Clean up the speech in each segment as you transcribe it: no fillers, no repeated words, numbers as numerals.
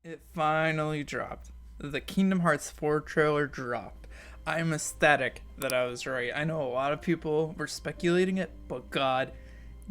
It finally dropped. The Kingdom Hearts 4 trailer dropped. I'm ecstatic that I was right. I know a lot of people were speculating it, but god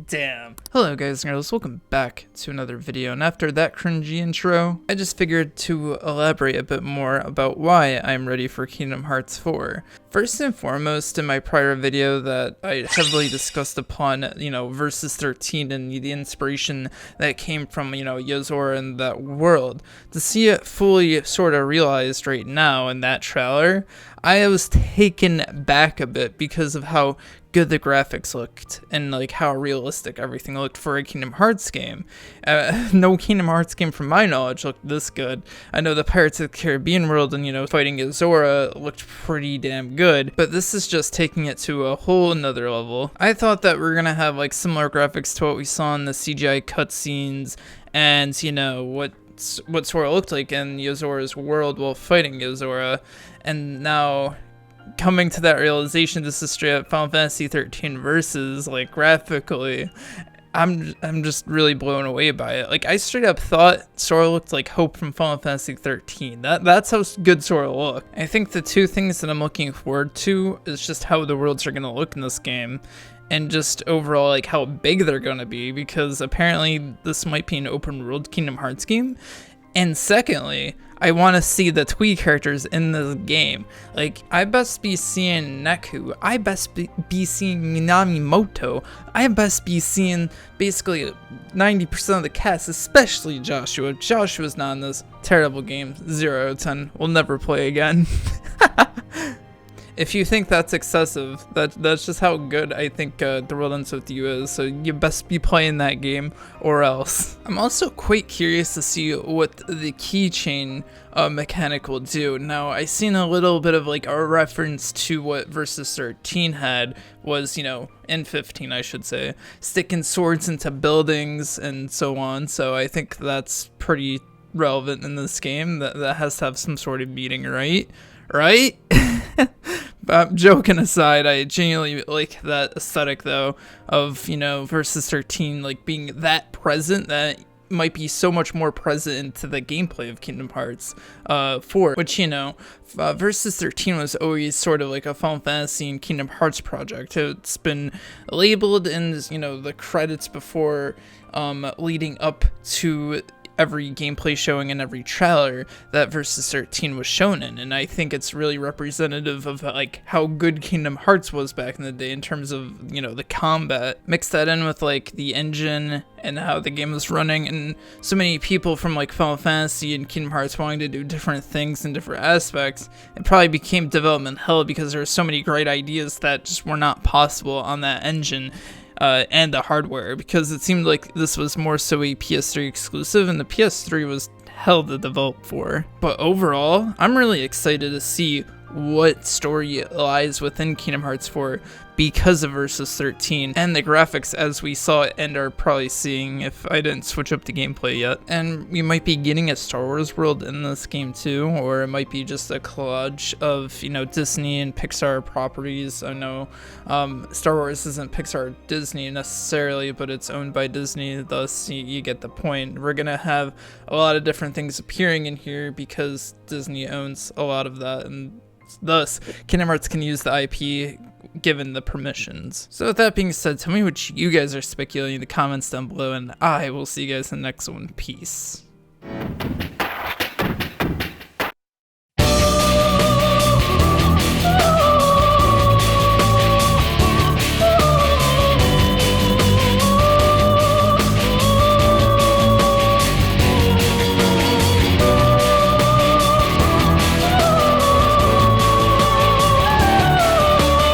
damn. Hello guys and girls, welcome back to another video, and after that cringy intro, I just figured to elaborate a bit more about why I'm ready for Kingdom Hearts 4. First and foremost, in my prior video that I heavily discussed upon, Versus 13 and the inspiration that came from, Yozora and that world, to see it fully sort of realized right now in that trailer, I was taken back a bit because of how good the graphics looked and like how realistic everything looked for a Kingdom Hearts game. No Kingdom Hearts game from my knowledge looked this good. I know the Pirates of the Caribbean world and fighting Yozora looked pretty damn good, but this is just taking it to a whole nother level. I thought that we're gonna have like similar graphics to what we saw in the CGI cutscenes and what Sora looked like in Yozora's world while fighting Yozora, and now coming to that realization, this is straight up Final Fantasy 13 Versus, like graphically, I'm just really blown away by it. Like, I straight up thought Sora looked like Hope from Final Fantasy 13. That's how good Sora looked. I think the two things that I'm looking forward to is just how the worlds are gonna look in this game, and just overall like how big they're gonna be, because apparently this might be an open world Kingdom Hearts game. And secondly, I want to see the Twee characters in this game. Like, I best be seeing Neku, I best be seeing Minamoto, I best be seeing basically 90% of the cast, especially Joshua. Joshua's not in this terrible game. 0 out of 10. We'll never play again. If you think that's excessive, that's just how good I think The World Ends With You is, so you best be playing that game or else. I'm also quite curious to see what the keychain mechanic will do. Now, I seen a little bit of like a reference to what Versus 13 had, was, in 15 I should say, sticking swords into buildings and so on, so I think that's pretty relevant in this game. That has to have some sort of meaning, right? Right? Joking aside, I genuinely like that aesthetic though of, Versus 13 like being that present, that might be so much more present into the gameplay of Kingdom Hearts 4, which, Versus 13 was always sort of like a Final Fantasy and Kingdom Hearts project. It's been labeled in, the credits before, leading up to every gameplay showing and every trailer that Versus 13 was shown in, and I think it's really representative of like how good Kingdom Hearts was back in the day in terms of, the combat. Mix that in with like the engine and how the game was running, and so many people from like Final Fantasy and Kingdom Hearts wanting to do different things in different aspects, it probably became development hell because there were so many great ideas that just were not possible on that engine. And the hardware, because it seemed like this was more so a PS3 exclusive, and the PS3 was hell to develop for. But overall, I'm really excited to see what story lies within Kingdom Hearts 4 because of Versus 13 and the graphics as we saw it and are probably seeing if I didn't switch up the gameplay yet. And we might be getting a Star Wars world in this game too, or it might be just a collage of, Disney and Pixar properties. I know Star Wars isn't Pixar or Disney necessarily, but it's owned by Disney, thus you get the point. We're gonna have a lot of different things appearing in here because Disney owns a lot of that, and thus Kingdom Hearts can use the IP given the permissions. So with that being said, tell me what you guys are speculating in the comments down below, and I will see you guys in the next one. Peace.